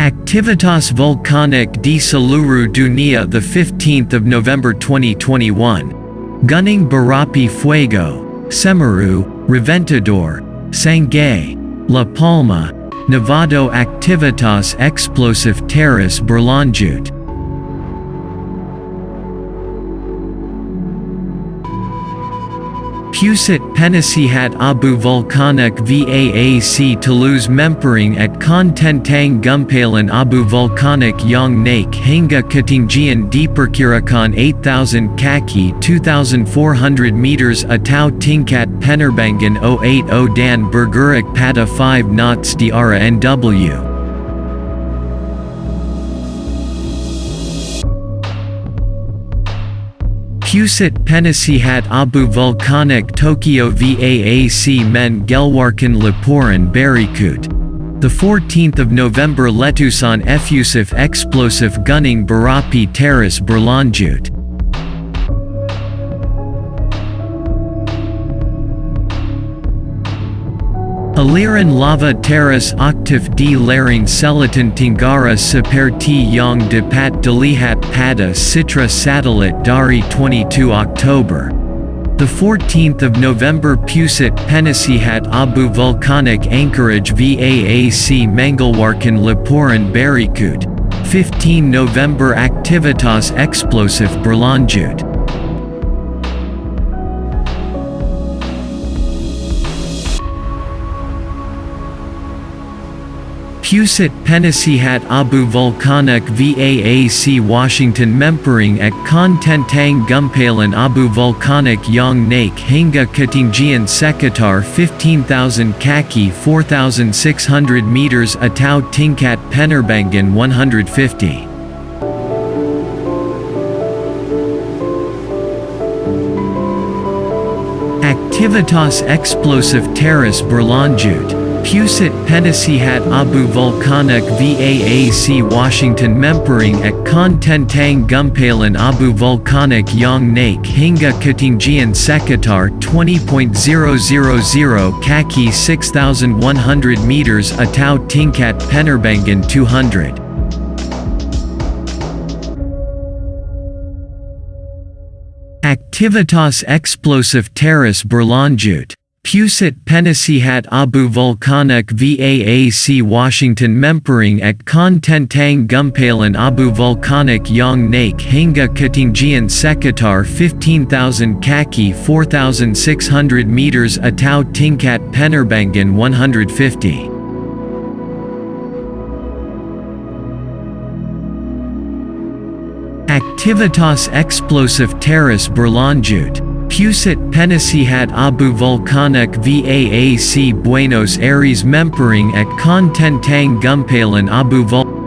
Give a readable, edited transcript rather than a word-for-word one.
Activitas Volcanic di seluruh dunia, the 15th of November 2021. Gunung berapi Fuego, Semeru, Reventador, Sangay, La Palma, Nevado. Activitas explosive terus berlanjut. Pusat penasihat abu volcanic VAAC Toulouse mempering at kontentang gumpalan abu volcanic yang naik hingga ketinggian diperkirakan 8,000 kaki 2,400 meters atau tingkat penerbangan 080 dan bergerak pada 5 knots di arah NW. Pusat penasihat abu volcanic Tokyo VAAC mengeluarkan laporan berikut. The 14th of November letusan effusive-explosive gunung berapi terus berlanjut. Aliran lava terus aktif di lereng selatan Tenggara seperti yang dapat dilihat pada citra satelit dari 22 Oktober. The 14th of November Pusat penasihat abu volcanic Anchorage VAAC mengeluarkan laporan berikut. 15 November Aktivitas explosive berlanjut. Pusat penasihat abu volcanic VAAC Washington mempering at kontentang gumpalan abu volcanic yang naik hingga ketinggian sekitar 15,000 kaki 4,600 meters atau tingkat penerbangan 150. Activitas explosive terus berlanjut. Pusat penasihat abu volcanic VAAC Washington mempering at kontentang gumpalan abu volcanic yang naik hingga ketinggian sekitar 20.000 kaki 6,100 meters atau tingkat penerbangan 200. Activitas explosive terus berlanjut. Pusat penasihat abu volcanic VAAC Washington mempering at kontentang gumpalan abu volcanic yang naik hingga ketinggian sekitar 15,000 kaki 4,600 meters atau tingkat penerbangan 150. Activitas explosive terus berlanjut. Pusat penasihat abu volcanic VAAC Buenos Aires mempering at kontentang gumpalan abu volcanic